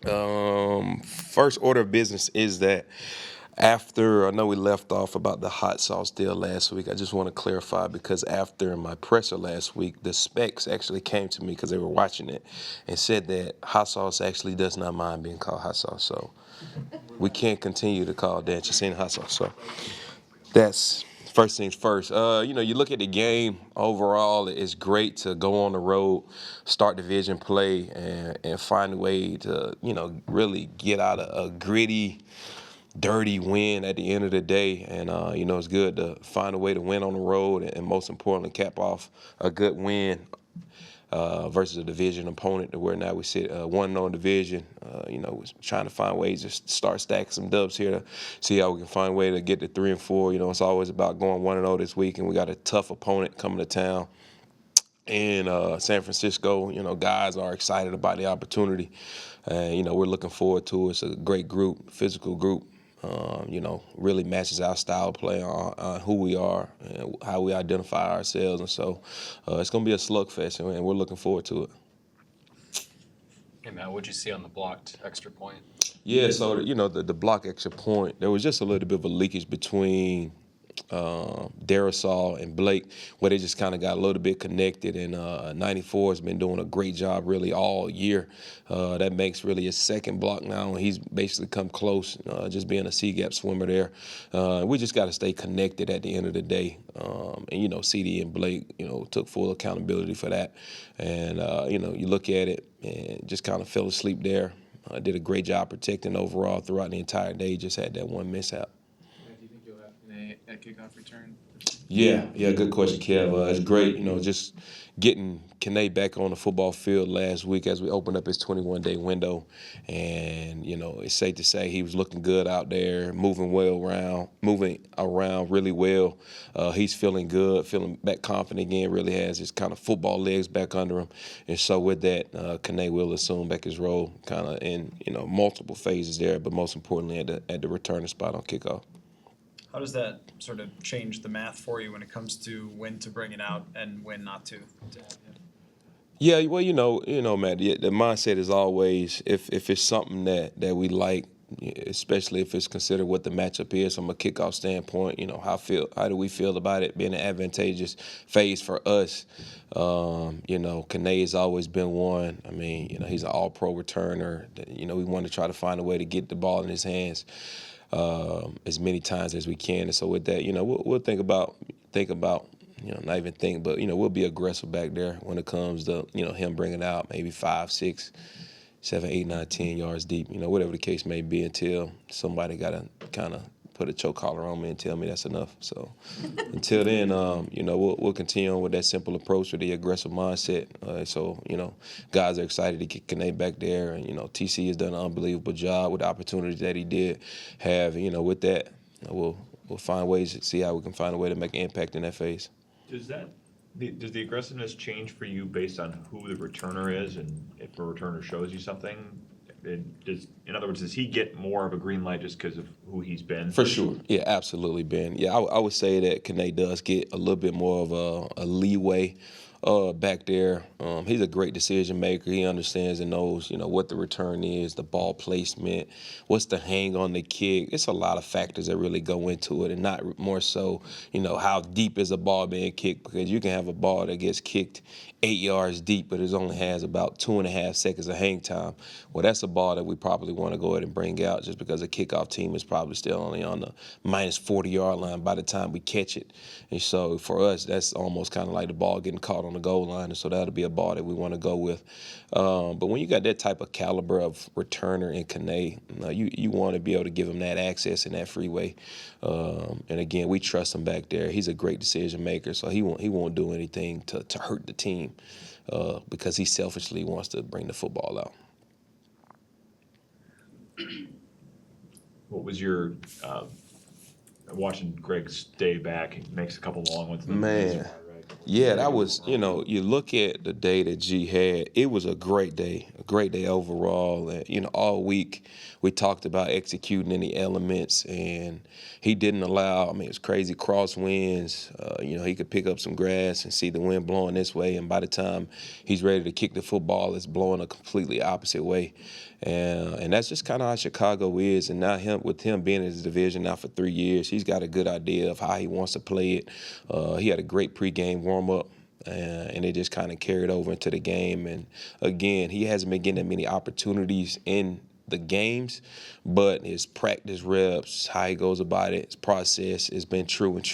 First order of business is that after I know we left off about the hot sauce deal last week, I just want to clarify because after my presser last week, the specs actually came to me because they were watching it and said that hot sauce actually does not mind being called hot sauce. So we can't continue to call Dan Chassin hot sauce. So that's first things first. You look at the game overall, it's great to go on the road, start division play, and find a way to, really get out a gritty, dirty win at the end of the day. And, it's good to find a way to win on the road and most importantly, cap off a good win versus a division opponent to where now we sit 1-0 division. We're trying to find ways to start stacking some dubs here to see how we can find a way to get to 3-4. It's always about going 1-0 this week, and we got a tough opponent coming to town in San Francisco. Guys are excited about the opportunity, and we're looking forward to it. It's a great group, physical group. Really matches our style of play on who we are and how we identify ourselves. And so it's going to be a slugfest, and we're looking forward to it. Hey, Matt, what'd you see on the blocked extra point? Yeah, so, the block extra point, there was just a little bit of a leakage between Darasol and Blake, where they just kind of got a little bit connected, and 94 has been doing a great job really all year. That makes really his second block now, and he's basically come close, just being a C-gap swimmer there. We just got to stay connected at the end of the day. CD and Blake, took full accountability for that. And, you look at it and just kind of fell asleep there. Did a great job protecting overall throughout the entire day, just had that one mishap. Do you think you'll have a kickoff return? Yeah, good question, Kev. It's great, just getting Kene back on the football field last week as we opened up his 21-day window. And, it's safe to say he was looking good out there, moving around really well. He's feeling good, feeling back confident again, really has his kind of football legs back under him. And so with that, Kene will assume back his role kind of in, multiple phases there, but most importantly at the returning spot on kickoff. How does that sort of change the math for you when it comes to when to bring it out and when not to? Yeah, well, Matt, the mindset is always if it's something that we like, especially if it's considered what the matchup is from a kickoff standpoint. How do we feel about it being an advantageous phase for us? Kene has always been one. I mean, he's an all-pro returner. We want to try to find a way to get the ball in his hands as many times as we can. And so with that, we'll think about. Not even think, but we'll be aggressive back there when it comes to him bringing out maybe 5, 6, 7, 8, 9, 10 yards deep. Whatever the case may be, until somebody got to kind of put a choke collar on me and tell me that's enough. So until then, we'll continue on with that simple approach with the aggressive mindset. Guys are excited to get Kene back there, and TC has done an unbelievable job with the opportunities that he did have. With that, we'll find ways to see how we can find a way to make an impact in that phase. Does the aggressiveness change for you based on who the returner is, and if a returner shows you something? In other words, does he get more of a green light just because of who he's been? For sure. Yeah, absolutely, Ben. Yeah, I would say that Kene does get a little bit more of a leeway back there. He's a great decision maker. He understands and knows, what the return is, the ball placement, what's the hang on the kick. It's a lot of factors that really go into it, and not more so, how deep is a ball being kicked, because you can have a ball that gets kicked 8 yards deep, but it only has about 2.5 seconds of hang time. Well, that's a ball that we probably want to go ahead and bring out, just because the kickoff team is probably still only on the minus 40-yard line by the time we catch it. And so for us, that's almost kind of like the ball getting caught on the goal line, and so that'll be a ball that we want to go with. But when you got that type of caliber of returner in Kene, you want to be able to give him that access and that freeway. And again, we trust him back there. He's a great decision maker, so he won't do anything to hurt the team because he selfishly wants to bring the football out. What was your watching Greg's day back? He makes a couple long ones. Man. Yeah, that was, you look at the day that G had, it was a great day great day overall. And, you know, all week we talked about executing any elements, and he didn't allow, I mean, it's crazy crosswinds. You know, he could pick up some grass and see the wind blowing this way, and by the time he's ready to kick the football, it's blowing a completely opposite way. And that's just kind of how Chicago is. And now with him being in his division now for 3 years, he's got a good idea of how he wants to play it. He had a great pregame warm-up. And it just kind of carried over into the game. And again, he hasn't been getting that many opportunities in the games, but his practice reps, how he goes about it, his process has been true and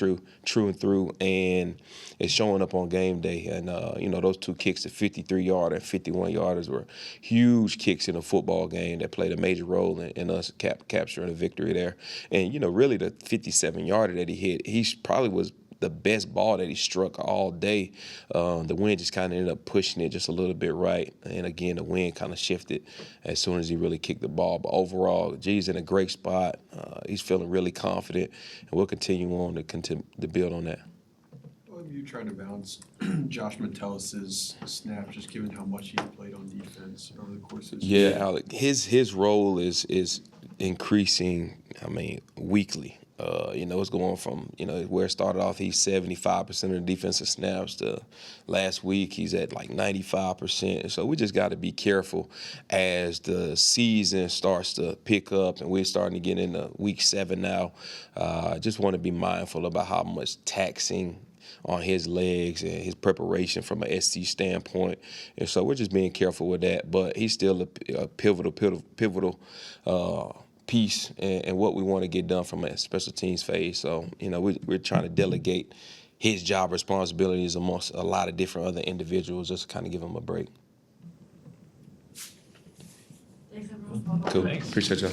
through, and it's showing up on game day. And you know, those 2 kicks, the 53-yarder and 51-yarders, were huge kicks in a football game that played a major role in us capturing a victory there. And you know, really the 57-yarder that he hit, he probably was the best ball that he struck all day. The wind just kind of ended up pushing it just a little bit right. And again, the wind kind of shifted as soon as he really kicked the ball. But overall, G's in a great spot. He's feeling really confident, and we'll continue on to build on that. How have you tried to balance Josh Metellus' snaps, just given how much he played on defense over the course of his Yeah, career? Alec, his role is increasing, I mean, weekly. You know, it's going from, you know, where it started off, he's 75% of the defensive snaps, to last week he's at like 95%. So we just got to be careful as the season starts to pick up and we're starting to get into week 7 now. Just want to be mindful about how much taxing on his legs and his preparation from an SC standpoint. And so we're just being careful with that. But he's still a pivotal piece and what we want to get done from a special teams phase. So, you know, we're trying to delegate his job responsibilities amongst a lot of different other individuals just to kind of give him a break. Thanks, everyone. Cool. Thanks. Appreciate y'all.